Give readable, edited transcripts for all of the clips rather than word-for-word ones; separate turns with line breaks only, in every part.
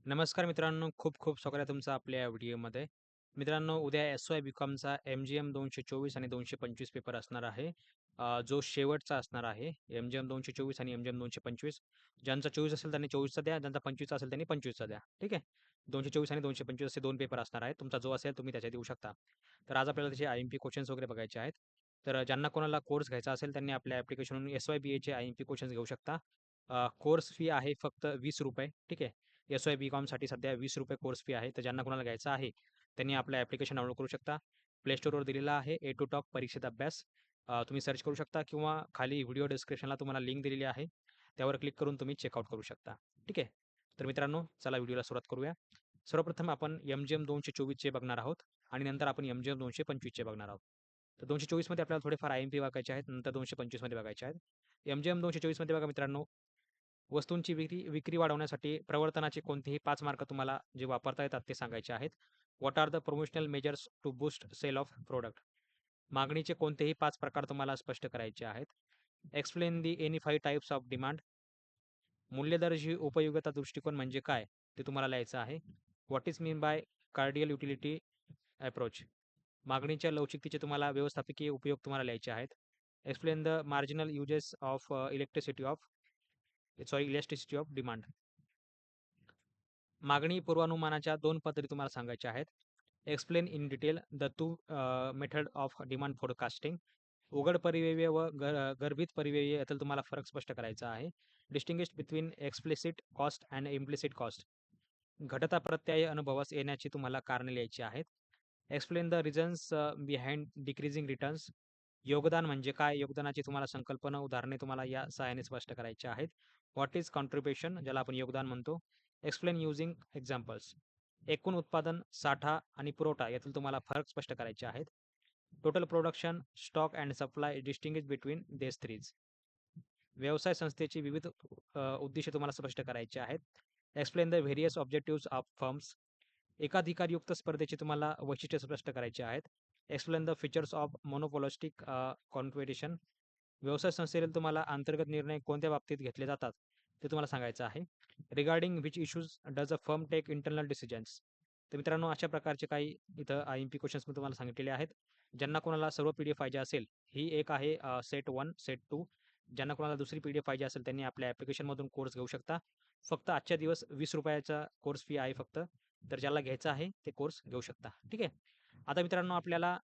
नमस्कार मित्रांनो, खूप खूप स्वागत आहे तुमचं आपल्या या व्हिडिओमध्ये. मित्रांनो, उद्या एस-वाय बी-कॉमचा एम-जी-एम 224 आणि 225 पेपर असणार आहे. जो शेवटचा असणार आहे. एम-जी-एम 224 आणि एम-जी-एम 225. ज्यांचा 24 असेल त्यांनी 24चा द्या, ज्यांचा 25चा असेल त्यांनी 25चा द्या. ठीक आहे. 224 आणि 225 असे 2 पेपर असणार आहेत. तुमचा जो असेल तुम्ही त्याच्यात देऊ शकता. तर आज आपल्याला त्याचे आय-एम-पी क्वेश्चन्स वगैरे बघायचे आहेत. तर ज्यांना कोणाला कोर्स घ्यायचा असेल त्यांनी आपल्या ॲप्लिकेशनवरून एस-वाय बी-एचे आय-एम-पी क्वेश्चन्स घेऊ शकता. कोर्स फी आहे फक्त ₹20. ठीक आहे. एस-वाय बी-कॉमसाठी सध्या ₹20 कोर्स फी आहे. तर ज्यांना कोणाला घ्यायचा आहे, त्यांनी आपलं ॲप्लिकेशन डाउनलोड करू शकता. प्ले स्टोअरवर दिलेला आहे ए टू टॉक परीक्षेत अभ्यास. तुम्ही सर्च करू शकता किंवा खाली व्हिडिओ डिस्क्रिप्शनला तुम्हाला लिंक दिलेली आहे. त्यावर क्लिक करून तुम्ही चेकआउट करू शकता. ठीक आहे. तर मित्रांनो, चला व्हिडिओला सुरुवात करूया. सर्वप्रथम आपण एम-जी-एम 224चे बघणार आहोत आणि नंतर आपण एम-जी-एम 225चे बघणार आहोत. तर 224 मध्ये आपल्याला थोडेफार आय-एम-पी बघायचे आहेत. नंतर 225 मध्ये बघायचे आहेत. एम-जी-एम 224 मध्ये बघा मित्रांनो, वस्तूंची विक्री विक्री वाढवण्यासाठी प्रवर्तनाचे कोणतेही 5 मार्ग तुम्हाला जे वापरता येतात ते सांगायचे आहेत. What are the promotional measures to boost sale of product? मागणीचे कोणतेही 5 प्रकार तुम्हाला स्पष्ट करायचे आहेत. Explain the any 5 types of demand. मूल्यदर्शी उपयोगिता दृष्टिकोन म्हणजे काय? ते तुम्हाला लिहायचं आहे. What is mean by cardinal utility approach? मागणीच्या लवचिकतेचे तुम्हाला व्यवस्थापकीय उपयोग तुम्हाला लिहायचे आहेत. Explain the marginal uses of elasticity of demand. मागणी पूर्वानुमानाच्या 2 पद्धती तुम्हाला सांगायच्या आहेत. Explain in detail the two method of demand forecasting. उघड परिव्यय व गर्भित परिव्यय यातील तुम्हाला फरक स्पष्ट करायचा आहे. Distinguish between explicit cost and implicit cost. घटता प्रत्यय अनुभवास येण्याची तुम्हाला कारणे लिहायची आहेत. Explain the reasons behind decreasing returns. योगदान म्हणजे काय? योगदानाची तुम्हाला संकल्पना, उदाहरणे तुम्हाला या सहाय्याने स्पष्ट करायची आहेत. व्हॉट इज कॉन्ट्रिब्युशन, ज्याला आपण योगदान म्हणतो. Explain using examples. एकूण उत्पादन, साठा आणि पुरवठा यातील तुम्हाला फरक स्पष्ट करायचे आहेत. Total production, stock and supply, distinguish between these threes. व्यवसाय संस्थेची विविध उद्दिष्टे तुम्हाला स्पष्ट करायची आहेत. Explain the various objectives of firms. एकाधिकारयुक्त स्पर्धेची तुम्हाला वैशिष्ट्ये स्पष्ट करायची आहेत. Explain the features of monopolistic competition. व्यवसाय संस्थेतील तुम्हाला अंतर्गत निर्णय कोणत्या बाबतीत घेतले जातात ते तुम्हाला सांगायचं आहे. Regarding which issues does a firm take internal decisions. तर मित्रांनो, अशा प्रकारचे काही इथं आय-एम-पी क्वेश्चन्स मी तुम्हाला सांगितलेले आहेत. ज्यांना कोणाला सर्व पी-डी-एफ पाहिजे असेल, ही एक आहे सेट 1, सेट 2. ज्यांना कोणाला दुसरी पी-डी-एफ पाहिजे असेल त्यांनी आपल्या ॲप्लिकेशनमधून कोर्स घेऊ शकता. फक्त आजच्या दिवस ₹20चा कोर्स फी आहे फक्त. तर ज्याला घ्यायचा आहे ते कोर्स घेऊ शकता. ठीक आहे. आता मित्रांनो, आपल्याला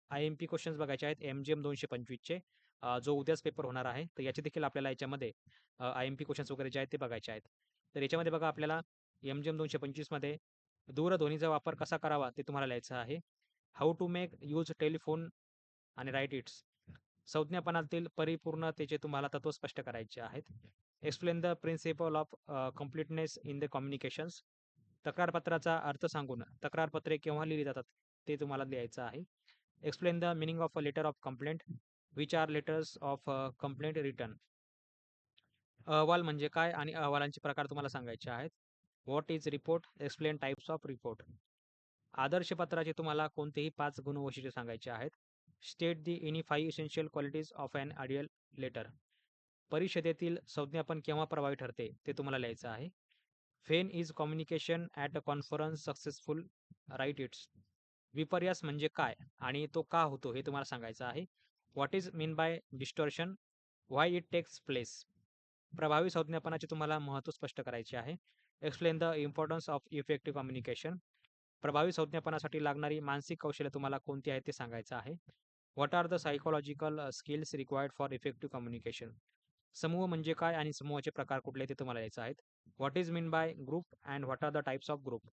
आय-एम-पी क्वेश्चन्स बघायचे आहेत एम-जी-एम 225चे. जो उद्याच पेपर होणार आहे. तर याचे देखील आपल्याला याच्यामध्ये आय-एम-पी क्वेश्चन्स वगैरे जे आहेत ते बघायचे आहेत. तर याच्यामध्ये बघा आपल्याला एम-जी-एम 225 मध्ये दूरध्वनीचा वापर कसा करावा ते तुम्हाला लिहायचं आहे. How to make use telephone आणि राईट इट्स. संज्ञापनातील परिपूर्णतेचे तुम्हाला तत्व स्पष्ट करायचे आहेत. Explain the principle of completeness in the communications. तक्रारपत्राचा अर्थ सांगून तक्रारपत्रे केव्हा लिहिली जातात ते तुम्हाला लिहायचं आहे. Explain the meaning of a letter of complaint. Which are letters of complaint return. अहवाल म्हणजे काय आणि अहवालांचे प्रकार तुम्हाला सांगायचे आहेत. What is report? Explain types of report. आदर्श पत्राचे तुम्हाला कोणतेही 5 गुणवैशिष्ट्ये सांगायचे आहेत. State the any 5 essential qualities of an ideal letter. परिषदेतील संज्ञापन केव्हा प्रभावी ठरते ते तुम्हाला लिहायचं आहे. When is communication at a conference successful, write it's. विपर्यास म्हणजे काय आणि तो का होतो हे तुम्हाला सांगायचं आहे. What is mean by distortion? Why it takes place. प्रभावी संज्ञापनाचे तुम्हाला महत्त्व स्पष्ट करायचे आहे. Explain the importance of effective communication. प्रभावी संज्ञापनासाठी लागणारी मानसिक कौशल्य तुम्हाला कोणती आहेत ते सांगायचं आहे. What are the psychological skills required for effective communication. समूह म्हणजे काय आणि समूहाचे प्रकार कुठले ते तुम्हाला यायचं आहेत. What is mean by group and what are the types of group.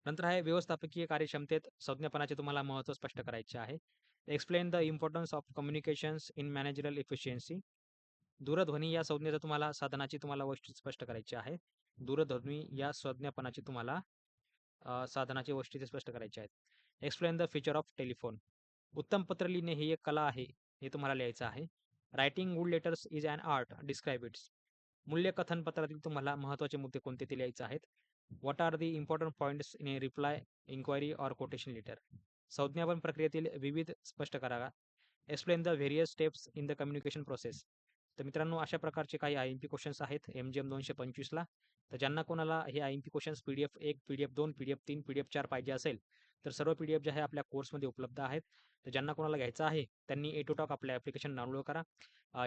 नंतर आहे व्यवस्थापकीय कार्यक्षमतेत संज्ञापनाचे तुम्हाला महत्त्व स्पष्ट करायचे आहे. Explain the importance of communications in managerial efficiency. दूरध्वनी या संज्ञेचं तुम्हाला साधनाची तुम्हाला वैशिष्ट्य स्पष्ट करायची आहे. दूरध्वनी या संज्ञापनाची तुम्हाला साधनाची वैशिष्ट्ये स्पष्ट करायची आहेत. Explain the feature of telephone. उत्तम पत्र लिहिणे ही एक कला आहे हे तुम्हाला लिहायचं आहे. Writing good letters is an art, describe its. मूल्य कथनपत्रातील तुम्हाला महत्त्वाचे मुद्दे कोणते ते लिहायचे आहेत. What are the important points in a reply, inquiry or quotation letter. संज्ञापन प्रक्रियेतील विविध स्पष्ट करा. Explain the various steps in the communication process. तर मित्रांनो अशा प्रकारचे काही IMP क्वेश्चन्स आहेत MGM 225ला. तर ज्यांना कोणाला हे IMP questions PDF 1, PDF 2, PDF 3, PDF 4 पाहिजे असेल, तर सर्व PDF जे आहे आपल्या कोर्समध्ये उपलब्ध आहेत. तर ज्यांना कोणाला घ्यायचं आहे त्यांनी A2Talk आपलं ॲप्लिकेशन डाउनलोड करा.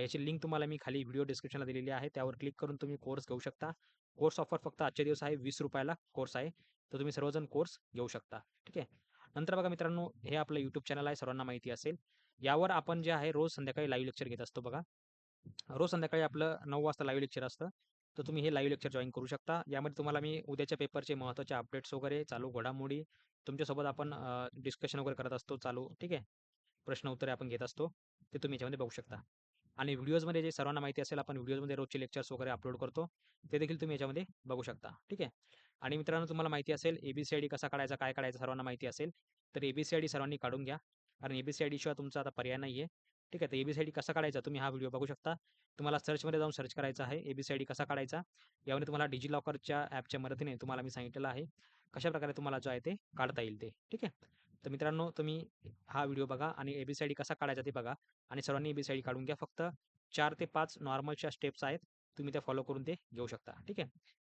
याची लिंक तुम्हाला मी खाली व्हिडिओ डिस्क्रिप्शनला दिलेली आहे. त्यावर क्लिक करून तुम्ही कोर्स घेऊ शकता. कोर्स ऑफर फक्त आजचे दिवस आहे. ₹20 कोर्स आहे. तर तुम्ही सर्वजण कोर्स घेऊ शकता. ठीक आहे. नंतर बघा मित्रांनो, हे आपलं YouTube चॅनल आहे, सर्वांना माहिती असेल. यावर आपण जे आहे रोज संध्याकाळी लाईव्ह लेक्चर घेत असतो बघा. रोज संध्याकाळी आपलं 9 वाजता लाईव्ह लेक्चर असतं. तर तुम्ही हे लाईव्ह लेक्चर जॉइन करू शकता. यामध्ये तुम्हाला मी उद्याच्या पेपरचे महत्त्वाचे अपडेट्स वगैरे, चालू घडामोडी तुमच्यासोबत आपण डिस्कशन वगैरे करत असतो चालू. ठीक आहे. प्रश्न उत्तरे आपण घेत असतो. ते तुम्ही याच्यामध्ये बघू शकता. आणि व्हिडिओजमध्ये जे सर्वांना माहिती असेल, आपण व्हिडिओजमध्ये रोजचे लेक्चर्स वगैरे अपलोड करतो. ते देखील तुम्ही याच्यामध्ये बघू शकता. ठीक आहे. आणि मित्रांनो तुम्हाला माहिती असेल ABCD कसा काढायचा, काय काढायचं सर्वांना माहिती असेल. तर ABCD सर्वांनी काढून घ्या. कारण ABCD शिवाय तुमचा आता पर्याय नाहीये. ठीक आहे. तर ABCD कसा काढायचा तुम्ही हा व्हिडिओ बघू शकता. तुम्हाला सर्चमध्ये जाऊन सर्च करायचं आहे ABCD कसा काढायचा. यामध्ये तुम्हाला डिजिलॉकरच्या ॲपच्या मदतीने तुम्हाला मी सांगितलेलं आहे. कशाप्रकारे तुम्हाला जो आहे ते काढता येईल ते. ठीक आहे. तर मित्रांनो तुम्ही हा व्हिडिओ बघा आणि ABCD कसा काढायचा ते बघा आणि सर्वांनी ABCD काढून घ्या. फक्त 4 ते 5 नॉर्मलच्या स्टेप्स आहेत. तुम्ही त्या फॉलो करून ते घेऊ शकता. ठीक आहे.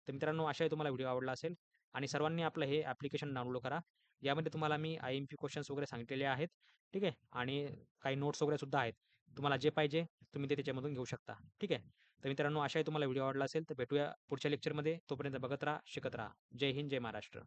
तर मित्रांनो आशा आहे तुम्हाला व्हिडिओ आवडला असेल आणि सर्वांनी आपलं हे ॲप्लिकेशन डाउनलोड करा. यामध्ये तुम्हाला मी IMP क्वेश्चन्स वगैरे सांगितलेले आहेत. ठीक आहे. आणि काही नोट्स वगैरे सुद्धा आहेत. तुम्हाला जे पाहिजे तुम्ही ते त्याच्यामधून घेऊ शकता. ठीक आहे. तर मित्रांनो आशा आहे तुम्हाला व्हिडिओ आवडला असेल तर भेटूया पुढच्या लेक्चरमध्ये. तोपर्यंत बघत राहा, शिकत राहा. जय हिंद, जय महाराष्ट्र.